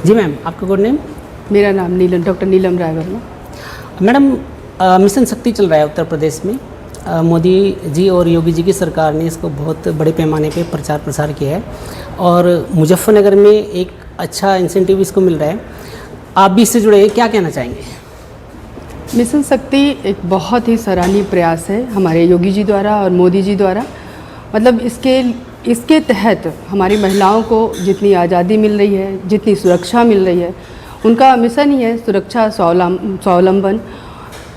जी ma'am, आपका good name? मेरा नाम डॉक्टर नीलम राय वर्मा। मैडम, मिशन शक्ति चल रहा है उत्तर प्रदेश में। मोदी जी और योगी जी की सरकार ने इसको बहुत बड़े पैमाने पे प्रचार प्रसार किया है और मुजफ्फरनगर में एक अच्छा इंसेंटिव इसको मिल रहा है। आप भी इससे जुड़े हैं, क्या कहना चाहेंगे? मिशन शक्ति एक बहुत ही सराहनीय प्रयास है हमारे योगी जी द्वारा और मोदी जी द्वारा। मतलब इसके तहत हमारी महिलाओं को जितनी आज़ादी मिल रही है, जितनी सुरक्षा मिल रही है, उनका मिशन ही है सुरक्षा स्वावलंबन।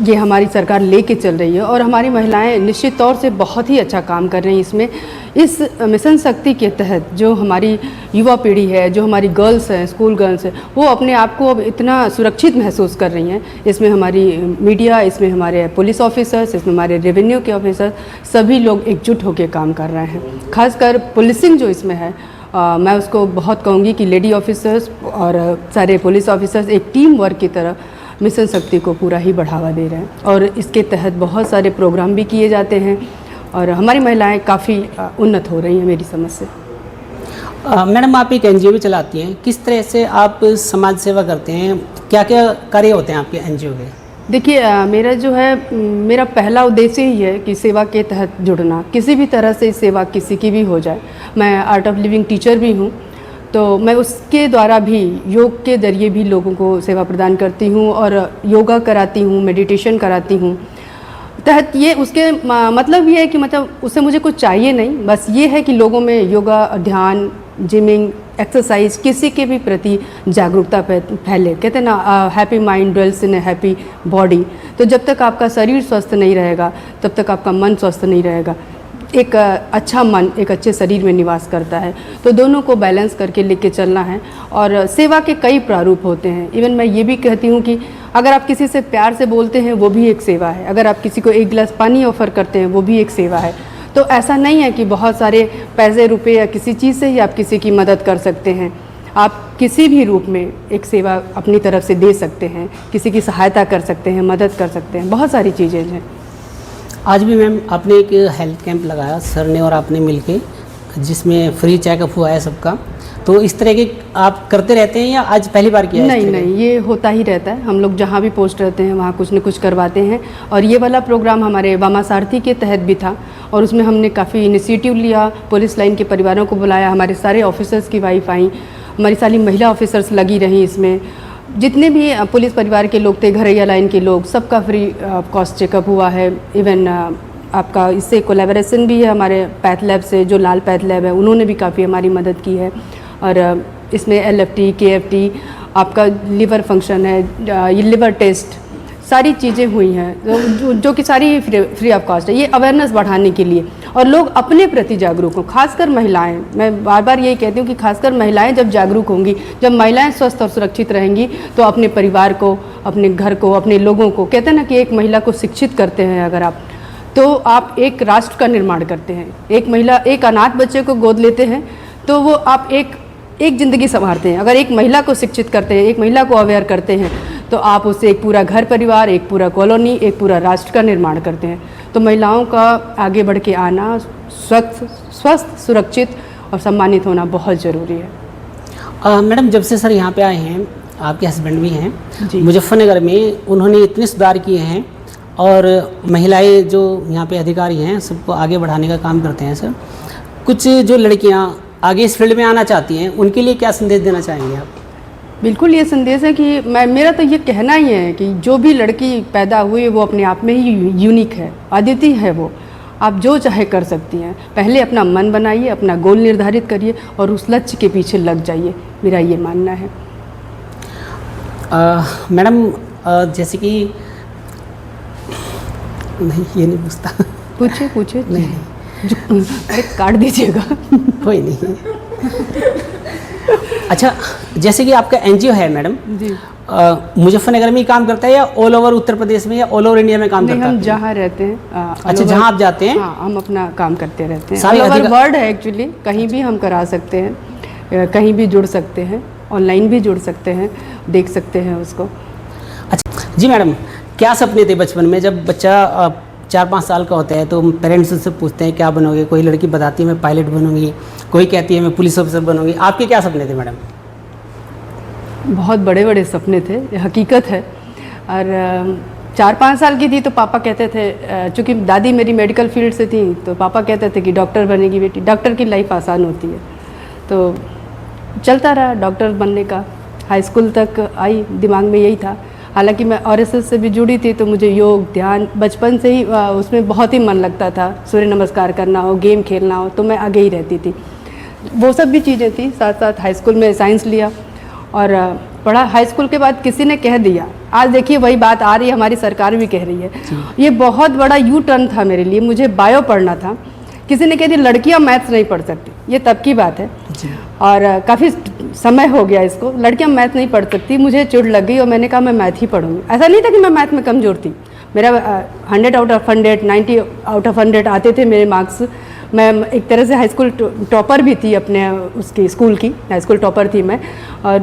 ये हमारी सरकार लेके चल रही है और हमारी महिलाएं निश्चित तौर से बहुत ही अच्छा काम कर रही हैं इसमें। इस मिशन शक्ति के तहत जो हमारी युवा पीढ़ी है, जो हमारी गर्ल्स हैं, स्कूल गर्ल्स हैं, वो अपने आप को अब इतना सुरक्षित महसूस कर रही हैं। इसमें हमारी मीडिया, इसमें हमारे पुलिस ऑफिसर्स, इसमें हमारे रेवेन्यू के ऑफिसर, सभी लोग एकजुट होकर काम कर रहे हैं। खासकर पुलिसिंग जो इसमें है, मैं उसको बहुत कहूँगी कि लेडी ऑफिसर्स और सारे पुलिस ऑफिसर्स एक टीम वर्क की तरह मिशन शक्ति को पूरा ही बढ़ावा दे रहे हैं और इसके तहत बहुत सारे प्रोग्राम भी किए जाते हैं और हमारी महिलाएं काफ़ी उन्नत हो रही हैं मेरी समझ से। मैडम, आप एक एनजीओ भी चलाती हैं, किस तरह से आप समाज सेवा करते हैं? क्या क्या कार्य होते हैं आपके एनजीओ के? देखिए, मेरा पहला उद्देश्य ही है कि सेवा के तहत जुड़ना, किसी भी तरह से सेवा किसी की भी हो जाए। मैं आर्ट ऑफ लिविंग टीचर भी हूँ, तो मैं उसके द्वारा भी योग के ज़रिए भी लोगों को सेवा प्रदान करती हूँ और योगा कराती हूँ, मेडिटेशन कराती हूँ। तहत ये उसके मतलब ये है कि मतलब उससे मुझे कुछ चाहिए नहीं, बस ये है कि लोगों में योगा, ध्यान, जिमिंग, एक्सरसाइज, किसी के भी प्रति जागरूकता फैले। कहते हैं ना, happy mind dwells in A happy body. तो जब तक आपका शरीर स्वस्थ नहीं रहेगा तब तक आपका मन स्वस्थ नहीं रहेगा। एक अच्छा मन एक अच्छे शरीर में निवास करता है, तो दोनों को बैलेंस करके लेके चलना है। और सेवा के कई प्रारूप होते हैं। इवन मैं ये भी कहती हूँ कि अगर आप किसी से प्यार से बोलते हैं वो भी एक सेवा है, अगर आप किसी को एक गिलास पानी ऑफ़र करते हैं वो भी एक सेवा है। तो ऐसा नहीं है कि बहुत सारे पैसे रुपए या किसी चीज़ से ही आप किसी की मदद कर सकते हैं। आप किसी भी रूप में एक सेवा अपनी तरफ से दे सकते हैं, किसी की सहायता कर सकते हैं, मदद कर सकते हैं, बहुत सारी चीज़ें हैं। आज भी मैम आपने एक हेल्थ कैंप लगाया सर ने और आपने मिलके, जिसमें फ्री चेकअप हुआ है सबका। तो इस तरह के आप करते रहते हैं या आज पहली बार किया है? नहीं, ये होता ही रहता है। हम लोग जहाँ भी पोस्ट रहते हैं वहाँ कुछ न कुछ करवाते हैं और ये वाला प्रोग्राम हमारे वामा सारथी के तहत भी था और उसमें हमने काफ़ी इनिशिएटिव लिया। पुलिस लाइन के परिवारों को बुलाया, हमारे सारे ऑफिसर्स की वाइफ आई, हमारी सारी महिला ऑफिसर्स लगी रहीं इसमें। जितने भी पुलिस परिवार के लोग थे, घरैया लाइन के लोग, सबका फ्री कॉस्ट चेकअप हुआ है। इवन आपका इससे कोलैबोरेशन भी है हमारे पैथ लैब से, जो लाल पैथ लैब है उन्होंने भी काफ़ी हमारी मदद की है। और इसमें LFT, KFT, आपका लिवर फंक्शन है, ये लिवर टेस्ट, सारी चीज़ें हुई हैं जो कि सारी फ्री ऑफ कॉस्ट है। ये अवेयरनेस बढ़ाने के लिए और लोग अपने प्रति जागरूक हों, खासकर महिलाएं। मैं बार बार यही कहती हूँ कि खासकर महिलाएं जब जागरूक होंगी, जब महिलाएं स्वस्थ और सुरक्षित रहेंगी तो अपने परिवार को, अपने घर को, अपने लोगों को, कहते हैं ना कि एक महिला को शिक्षित करते हैं अगर आप, तो आप एक राष्ट्र का निर्माण करते हैं। एक महिला एक अनाथ बच्चे को गोद लेते हैं तो वो आप एक ज़िंदगी संवारते हैं। अगर एक महिला को शिक्षित करते हैं, एक महिला को अवेयर करते हैं, तो आप उससे एक पूरा घर परिवार, एक पूरा कॉलोनी, एक पूरा राष्ट्र का निर्माण करते हैं। तो महिलाओं का आगे बढ़ के आना, स्वस्थ, सुरक्षित और सम्मानित होना बहुत ज़रूरी है। मैडम, जब से सर यहाँ पे आए हैं, आपके हस्बैंड भी हैं मुजफ्फरनगर में, उन्होंने इतने सुधार किए हैं और महिलाएं जो यहाँ पे अधिकारी हैं सबको आगे बढ़ाने का काम करते हैं सर। कुछ जो लड़कियाँ आगे इस फील्ड में आना चाहती हैं उनके लिए क्या संदेश देना चाहेंगे आप? बिल्कुल, ये संदेश है कि मेरा तो ये कहना ही है कि जो भी लड़की पैदा हुई वो अपने आप में ही यूनिक है, अद्वितीय है। वो आप जो चाहे कर सकती हैं। पहले अपना मन बनाइए, अपना गोल निर्धारित करिए और उस लक्ष्य के पीछे लग जाइए, मेरा ये मानना है। मैडम, जैसे कि नहीं, ये नहीं पूछता। पूछिए। नहीं, अरे काट दीजिएगा। कोई नहीं। अच्छा, जैसे कि आपका एनजीओ है मैडम जी, मुजफ्फरनगर में ही काम करता है या ऑल ओवर उत्तर प्रदेश में या ऑल ओवर इंडिया में काम करता है? हम जहाँ रहते हैं, अच्छा, जहाँ आप जाते हैं? हाँ, हम अपना काम करते रहते हैं। ऑल ओवर वर्ल्ड है एक्चुअली, कहीं भी हम करा सकते हैं, कहीं भी जुड़ सकते हैं, ऑनलाइन भी जुड़ सकते हैं, देख सकते हैं उसको। अच्छा जी मैडम, क्या सपने थे बचपन में? जब बच्चा 4-5 साल का होता है तो पेरेंट्स उससे पूछते हैं क्या बनोगे? कोई लड़की बताती है मैं पायलट बनूंगी, कोई कहती है मैं पुलिस ऑफिसर बनूंगी। आपके क्या सपने थे मैडम? बहुत बड़े बड़े सपने थे, ये हकीकत है। और 4-5 साल की थी तो पापा कहते थे, चूँकि दादी मेरी मेडिकल फील्ड से थी, तो पापा कहते थे कि डॉक्टर बनेगी बेटी, डॉक्टर की लाइफ आसान होती है। तो चलता रहा डॉक्टर बनने का, हाई स्कूल तक आई, दिमाग में यही था। हालांकि मैं आरएसएस से भी जुड़ी थी, तो मुझे योग ध्यान बचपन से ही उसमें बहुत ही मन लगता था। सूर्य नमस्कार करना हो, गेम खेलना हो, तो मैं आगे ही रहती थी। वो सब भी चीज़ें थी। साथ साथ हाई स्कूल में साइंस लिया और पढ़ा। हाई स्कूल के बाद किसी ने कह दिया, आज देखिए वही बात आ रही है, हमारी सरकार भी कह रही है, ये बहुत बड़ा यू टर्न था मेरे लिए। मुझे बायो पढ़ना था, किसी ने कह दिया लड़कियां मैथ्स नहीं पढ़ सकती। ये तब की बात है और काफ़ी समय हो गया इसको, लड़कियां मैथ नहीं पढ़ सकती। मुझे चिढ़ लग गई और मैंने कहा मैं मैथ ही पढ़ूंगी। ऐसा नहीं था कि मैं मैथ में कमज़ोर थी, मेरा 100 आउट ऑफ 100, 90 आउट ऑफ 100 आते थे मेरे मार्क्स। मैं एक तरह से हाई स्कूल टॉपर भी थी, अपने उसकी स्कूल की हाई स्कूल टॉपर थी मैं।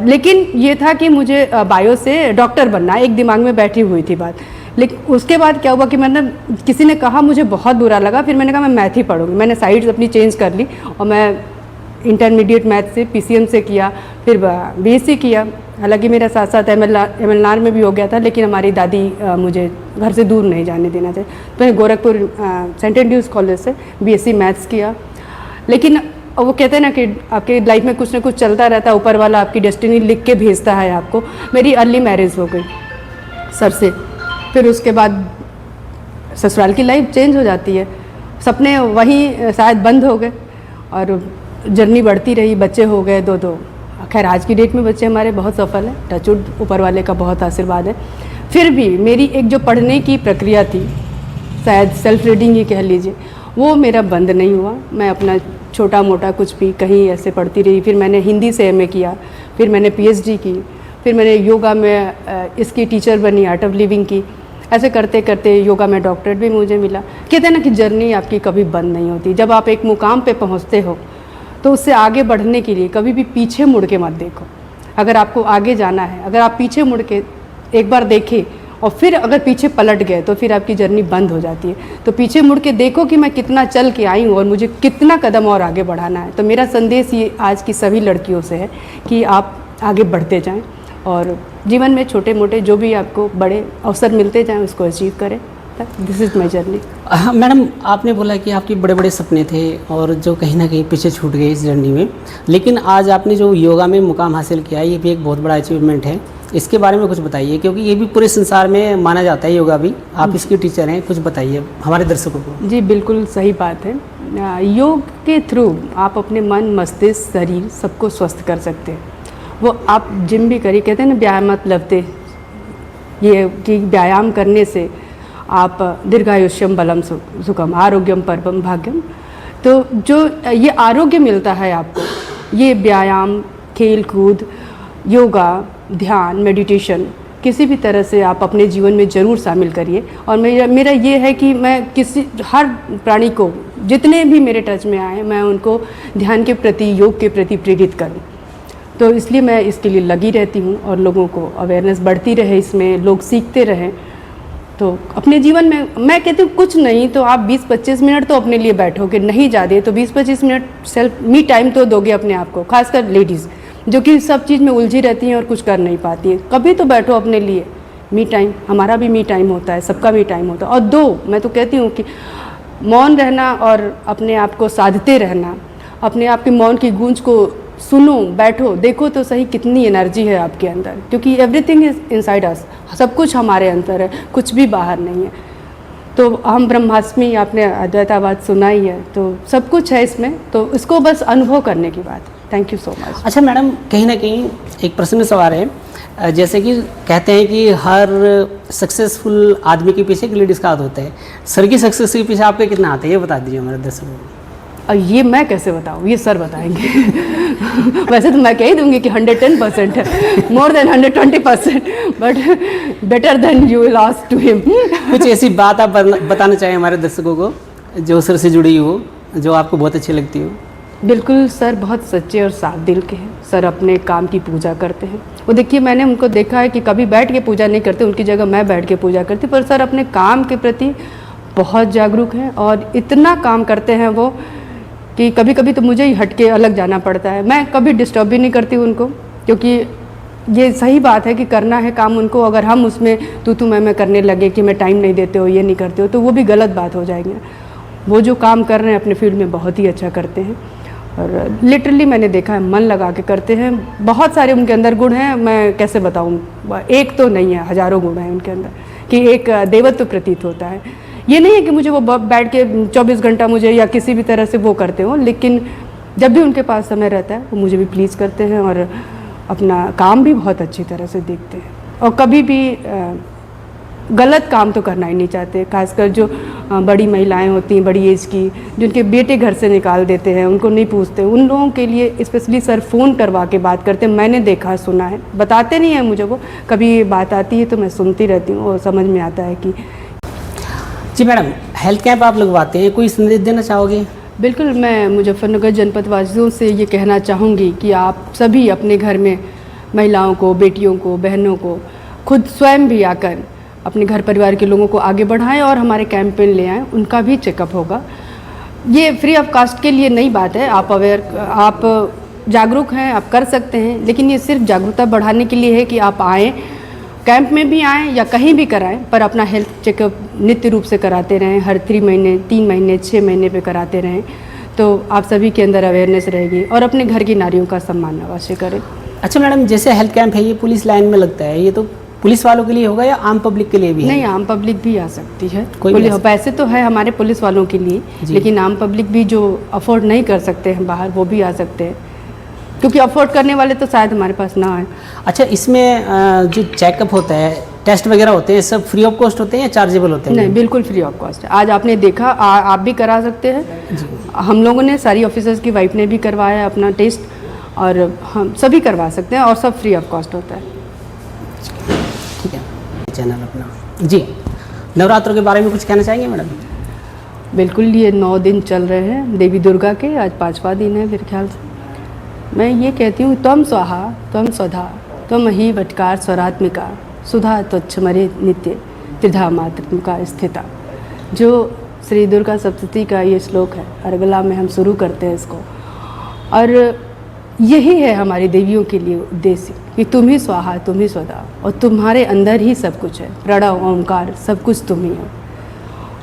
लेकिन ये था कि मुझे बायो से डॉक्टर बनना, एक दिमाग में बैठी हुई थी बात। लेकिन उसके बाद क्या हुआ कि मैंने, किसी ने कहा, मुझे बहुत बुरा लगा। फिर मैंने कहा मैं मैथ ही पढ़ूंगी। मैंने साइड्स अपनी चेंज कर ली और मैं इंटरमीडिएट मैथ से PCM से किया, फिर BSc किया। हालांकि मेरा साथ साथ MLR में भी हो गया था, लेकिन हमारी दादी मुझे घर से दूर नहीं जाने देना चाहिए, तो मैंने गोरखपुर सेंट एंड्रूज कॉलेज से BSc मैथ्स किया। लेकिन वो कहते हैं ना कि आपके लाइफ में कुछ ना कुछ चलता रहता है, ऊपर वाला आपकी डेस्टिनी लिख के भेजता है आपको। मेरी अर्ली मैरिज हो गई सर से, फिर उसके बाद ससुराल की लाइफ चेंज हो जाती है, सपने वहीं शायद बंद हो गए और जर्नी बढ़ती रही। बच्चे हो गए 2-2, खैर आज की डेट में बच्चे हमारे बहुत सफल हैं, टचवुड, ऊपर वाले का बहुत आशीर्वाद है। फिर भी मेरी एक जो पढ़ने की प्रक्रिया थी, शायद सेल्फ रीडिंग ही कह लीजिए, वो मेरा बंद नहीं हुआ। मैं अपना छोटा मोटा कुछ भी कहीं ऐसे पढ़ती रही। फिर मैंने हिंदी से MA किया, फिर मैंने PhD की, फिर मैंने योगा में इसकी टीचर बनी, आर्ट ऑफ लिविंग की। ऐसे करते करते योगा में डॉक्टरेट भी मुझे मिला। कहते हैं ना कि जर्नी आपकी कभी बंद नहीं होती। जब आप एक मुकाम पे पहुंचते हो तो उससे आगे बढ़ने के लिए कभी भी पीछे मुड़ के मत देखो। अगर आपको आगे जाना है, अगर आप पीछे मुड़ के एक बार देखें और फिर अगर पीछे पलट गए तो फिर आपकी जर्नी बंद हो जाती है। तो पीछे मुड़ के देखो कि मैं कितना चल के आई हूँ और मुझे कितना कदम और आगे बढ़ाना है। तो मेरा संदेश ये आज की सभी लड़कियों से है कि आप आगे बढ़ते जाएं और जीवन में छोटे मोटे जो भी आपको बड़े अवसर मिलते जाएं उसको अचीव करें। This is my journey. हाँ मैडम, आपने बोला कि आपके बड़े बड़े सपने थे और जो कहीं ना कहीं पीछे छूट गए इस जर्नी में, लेकिन आज आपने जो योगा में मुकाम हासिल किया ये भी एक बहुत बड़ा अचीवमेंट है। इसके बारे में कुछ बताइए, क्योंकि ये भी पूरे संसार में माना जाता है योगा भी। आप इसकी टीचर हैं, कुछ बताइए हमारे दर्शकों को। जी बिल्कुल सही बात है। योग के थ्रू आप अपने मन, मस्तिष्क, शरीर सबको स्वस्थ कर सकते हैं। वो आप जिम भी करिए, कहते हैं ना व्यायामत लभते, ये कि व्यायाम करने से आप दीर्घायुष्यम बलम सुखम आरोग्यम परमम भाग्यम। तो जो ये आरोग्य मिलता है आपको, ये व्यायाम, खेल कूद, योगा, ध्यान, मेडिटेशन किसी भी तरह से आप अपने जीवन में ज़रूर शामिल करिए। और मेरा ये है कि मैं हर प्राणी को, जितने भी मेरे टच में आए, मैं उनको ध्यान के प्रति, योग के प्रति प्रेरित करूं। तो इसलिए मैं इसके लिए लगी रहती हूं और लोगों को अवेयरनेस बढ़ती रहे, इसमें लोग सीखते रहें। तो अपने जीवन में मैं कहती हूँ कुछ नहीं तो आप 20-25 मिनट तो अपने लिए बैठोगे, नहीं ज़्यादा तो 20-25 मिनट सेल्फ मी टाइम तो दोगे अपने आप को। खासकर लेडीज़ जो कि सब चीज़ में उलझी रहती हैं और कुछ कर नहीं पाती हैं, कभी तो बैठो अपने लिए। मी टाइम, हमारा भी मी टाइम होता है, सबका मी टाइम होता है। और मैं तो कहती हूँ कि मौन रहना और अपने आप को साधते रहना, अपने आप के मौन की गूंज को सुनो, बैठो, देखो तो सही कितनी एनर्जी है आपके अंदर, क्योंकि एवरीथिंग इज इनसाइड अस, सब कुछ हमारे अंदर है, कुछ भी बाहर नहीं है। तो हम ब्रह्मास्मि, आपने अद्वैतावाद सुना ही है, तो सब कुछ है इसमें, तो इसको बस अनुभव करने की बात है। Thank you so much. अच्छा मैडम, कहीं ना कहीं एक प्रश्न में सवाल है, जैसे कि कहते हैं कि हर सक्सेसफुल आदमी के पीछे एक लेडीज़ का हाथ होता है, सर की सक्सेस के पीछे आपके कितना हाथ है, ये बता दीजिए हमारे दर्शकों को। ये मैं कैसे बताऊँ, ये सर बताएंगे। वैसे तो मैं कह ही दूंगी कि 110% है, more than 120%, but better than you will ask to him. कुछ ऐसी बात आप बताना चाहें हमारे दर्शकों को जो सर से जुड़ी हो, जो आपको बहुत अच्छी लगती हो। बिल्कुल, सर बहुत सच्चे और साफ दिल के हैं। सर अपने काम की पूजा करते हैं। वो देखिए, मैंने उनको देखा है कि कभी बैठ के पूजा नहीं करते, उनकी जगह मैं बैठ के पूजा करती, पर सर अपने काम के प्रति बहुत जागरूक हैं और इतना काम करते हैं वो कि कभी कभी तो मुझे ही हट के अलग जाना पड़ता है। मैं कभी डिस्टर्ब भी नहीं करती उनको, क्योंकि ये सही बात है कि करना है काम उनको, अगर हम उसमें तू मैं करने लगे कि मैं टाइम नहीं देते हो, ये नहीं करते हो, तो वो भी गलत बात हो जाएगी। वो जो काम कर रहे हैं अपने फील्ड में बहुत ही अच्छा करते हैं और लिटरली मैंने देखा है मन लगा के करते हैं। बहुत सारे उनके अंदर गुण हैं, मैं कैसे बताऊं, एक तो नहीं है, हज़ारों गुण हैं उनके अंदर कि एक देवत्व प्रतीत होता है। ये नहीं है कि मुझे वो बैठ के 24 घंटा मुझे या किसी भी तरह से वो करते हो, लेकिन जब भी उनके पास समय रहता है वो मुझे भी प्लीज़ करते हैं और अपना काम भी बहुत अच्छी तरह से देखते हैं और कभी भी गलत काम तो करना ही नहीं चाहते। खासकर जो बड़ी महिलाएं होती हैं, बड़ी एज की, जिनके बेटे घर से निकाल देते हैं, उनको नहीं पूछते, उन लोगों के लिए स्पेशली सर फ़ोन करवा के बात करते हैं। मैंने देखा सुना है, बताते नहीं हैं मुझे, वो कभी बात आती है तो मैं सुनती रहती हूँ और समझ में आता है कि। जी मैडम, हेल्थ कैंप आप लगवाते हैं, कोई संदेश देना चाहोगे? बिल्कुल, मैं मुजफ्फरनगर जनपद वासियों से ये कहना चाहूँगी कि आप सभी अपने घर में महिलाओं को, बेटियों को, बहनों को खुद स्वयं भी आकर अपने घर परिवार के लोगों को आगे बढ़ाएं और हमारे कैंप में ले आएँ, उनका भी चेकअप होगा। ये फ्री ऑफ कास्ट के लिए नई बात है, आप जागरूक हैं, आप कर सकते हैं, लेकिन ये सिर्फ जागरूकता बढ़ाने के लिए है कि आप आएँ, कैंप में भी आएँ या कहीं भी कराएं, पर अपना हेल्थ चेकअप नित्य रूप से कराते रहें, हर 3 महीने, 3 महीने, 6 महीने पे कराते रहें, तो आप सभी के अंदर अवेयरनेस रहेगी और अपने घर की नारियों का सम्मान अवश्य करें। अच्छा मैडम, जैसे हेल्थ कैंप है ये पुलिस लाइन में लगता है, ये तो पुलिस वालों के लिए होगा या आम पब्लिक के लिए भी है? नहीं, आम पब्लिक भी आ सकती है। पैसे तो है हमारे पुलिस वालों के लिए, लेकिन आम पब्लिक भी जो अफोर्ड नहीं कर सकते हैं बाहर, वो भी आ सकते हैं, क्योंकि अफोर्ड करने वाले तो शायद हमारे पास ना आए। अच्छा, इसमें जो चेकअप होता है, टेस्ट वगैरह होते हैं, सब फ्री ऑफ कॉस्ट होते हैं या चार्जेबल होते हैं? नहीं, बिल्कुल फ्री ऑफ कॉस्ट है। आज आपने देखा, आप भी करा सकते हैं। हम लोगों ने, सारी ऑफिसर्स की वाइफ ने भी करवाया है अपना टेस्ट, और हम सभी करवा सकते हैं और सब फ्री ऑफ कॉस्ट होता है। ठीक है, चैनल अपना। जी, नवरात्रों के बारे में कुछ कहना चाहेंगे मैडम? बिल्कुल, ये 9 दिन चल रहे हैं देवी दुर्गा के, आज 5वां दिन है मेरे ख्याल से। मैं ये कहती हूँ, त्वं स्वाहा त्वं स्वधा त्वमहि वटकार स्वरात्मिका सुधा त्वच्छमरे नित्य त्रिधा मातृत्मिका स्थिता। जो श्री दुर्गा सप्तशती का ये श्लोक है, अर्गला में हम शुरू करते हैं इसको, और यही है हमारी देवियों के लिए उद्देश्य कि तुम ही स्वाहा तुम ही स्वधा, और तुम्हारे अंदर ही सब कुछ है, प्रणव ओंकार सब कुछ तुम ही हो।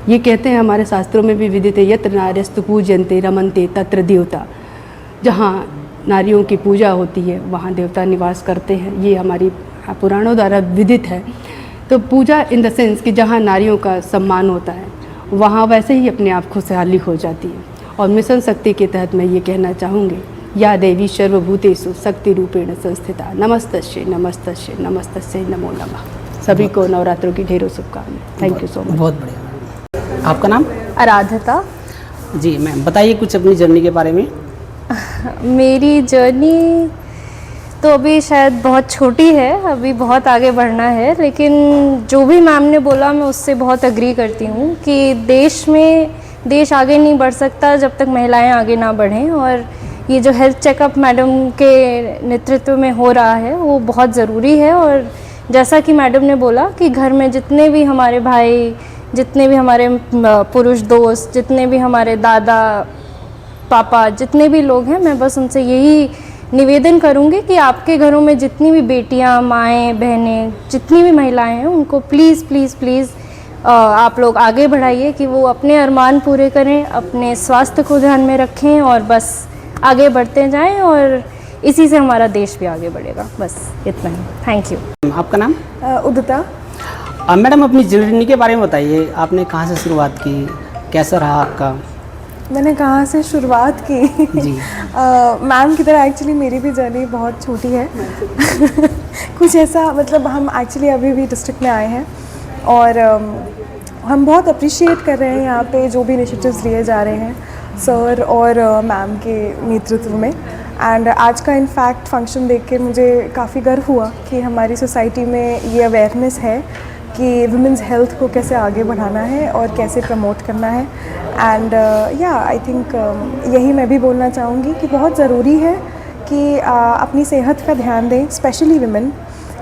ये कहते हैं हमारे शास्त्रों में भी विदित है, यत्र नार्यस्तु पूज्यन्ते रमन्ते तत्र देवता। जहाँ नारियों की पूजा होती है वहाँ देवता निवास करते हैं, ये हमारी पुराणों द्वारा विदित है। तो पूजा इन द सेंस कि जहाँ नारियों का सम्मान होता है वहाँ वैसे ही अपने आप खुशहाली हो जाती है। और मिशन शक्ति के तहत मैं ये कहना चाहूँगी, या देवी सर्वभूतेषु शक्ति रूपेण संस्थिता नमस्तस्यै नमस्तस्यै नमस्तस्यै नमो नमः। सभी को नवरात्रों की ढेरों शुभकामनाएं। Thank you so much. बहुत बढ़िया। आपका नाम? आराधता। जी मैम, बताइए कुछ अपनी जर्नी के बारे में। मेरी जर्नी तो अभी शायद बहुत छोटी है, अभी बहुत आगे बढ़ना है, लेकिन जो भी मैम ने बोला मैं उससे बहुत एग्री करती हूँ कि देश आगे नहीं बढ़ सकता जब तक महिलाएं आगे ना बढ़ें। और ये जो हेल्थ चेकअप मैडम के नेतृत्व में हो रहा है वो बहुत ज़रूरी है। और जैसा कि मैडम ने बोला कि घर में जितने भी हमारे भाई, जितने भी हमारे पुरुष दोस्त, जितने भी हमारे दादा पापा, जितने भी लोग हैं, मैं बस उनसे यही निवेदन करूंगी कि आपके घरों में जितनी भी बेटियां, माएँ, बहनें, जितनी भी महिलाएं हैं, उनको प्लीज़ प्लीज़ प्लीज़ आप लोग आगे बढ़ाइए कि वो अपने अरमान पूरे करें, अपने स्वास्थ्य को ध्यान में रखें और बस आगे बढ़ते जाएं, और इसी से हमारा देश भी आगे बढ़ेगा। बस इतना ही। Thank you. आपका नाम? उदिता। मैडम, अपनी जर्नी के बारे में बताइए, आपने कहाँ से शुरुआत की, कैसा रहा आपका? मैंने कहाँ से शुरुआत की? जी मैम की तरह एक्चुअली मेरी भी जर्नी बहुत छोटी है। कुछ ऐसा, मतलब हम एक्चुअली अभी भी डिस्ट्रिक्ट में आए हैं और हम बहुत अप्रिशिएट कर रहे हैं यहाँ पे जो भी इनिशिएटिव्स लिए जा रहे हैं सर और मैम के नेतृत्व में। एंड आज का इनफैक्ट फंक्शन देख के मुझे काफ़ी गर्व हुआ कि हमारी सोसाइटी में ये अवेयरनेस है कि वुमेंस हेल्थ को कैसे आगे बढ़ाना है और कैसे प्रमोट करना है। एंड या आई थिंक यही मैं भी बोलना चाहूँगी कि बहुत ज़रूरी है कि अपनी सेहत का ध्यान दें, स्पेशली वुमेन,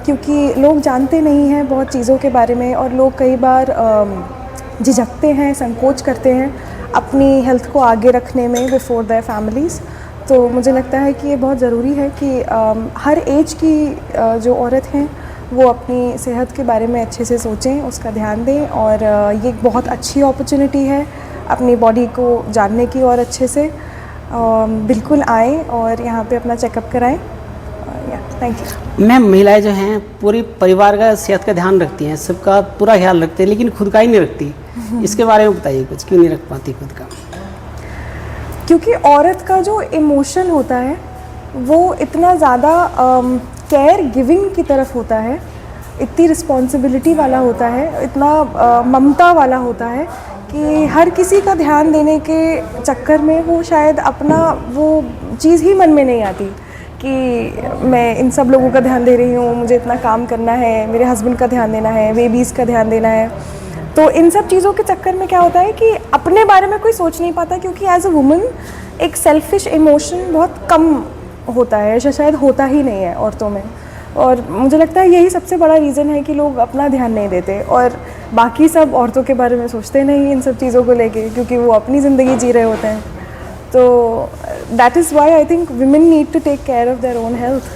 क्योंकि लोग जानते नहीं हैं बहुत चीज़ों के बारे में और लोग कई बार झिझकते हैं, संकोच करते हैं अपनी हेल्थ को आगे रखने में बिफोर देयर फैमिलीज़। तो मुझे लगता है कि ये बहुत ज़रूरी है कि हर एज की जो औरत हैं वो अपनी सेहत के बारे में अच्छे से सोचें, उसका ध्यान दें, और ये एक बहुत अच्छी अपॉर्चुनिटी है अपनी बॉडी को जानने की, और अच्छे से बिल्कुल आएँ और यहाँ पे अपना चेकअप कराएं। Thank you. मैम, महिलाएं जो हैं पूरी परिवार का सेहत का ध्यान रखती हैं, सबका पूरा ख्याल रखती हैं, लेकिन खुद का ही नहीं रखती। इसके बारे में बताइए कुछ, क्यों नहीं रख पाती खुद का? क्योंकि औरत का जो इमोशन होता है वो इतना ज़्यादा केयर गिविंग की तरफ होता है, इतनी रिस्पॉन्सिबिलिटी वाला होता है, इतना ममता वाला होता है कि हर किसी का ध्यान देने के चक्कर में वो शायद अपना वो चीज़ ही मन में नहीं आती कि मैं इन सब लोगों का ध्यान दे रही हूँ, मुझे इतना काम करना है, मेरे हस्बैंड का ध्यान देना है, बेबीज़ का ध्यान देना है। तो इन सब चीज़ों के चक्कर में क्या होता है कि अपने बारे में कोई सोच नहीं पाता, क्योंकि एज अ वुमन एक सेल्फिश इमोशन बहुत कम होता है, शायद होता ही नहीं है औरतों में। और मुझे लगता है यही सबसे बड़ा रीज़न है कि लोग अपना ध्यान नहीं देते और बाकी सब औरतों के बारे में सोचते नहीं इन सब चीज़ों को लेके, क्योंकि वो अपनी ज़िंदगी जी रहे होते हैं। तो that is why I think women need to take care of their own health.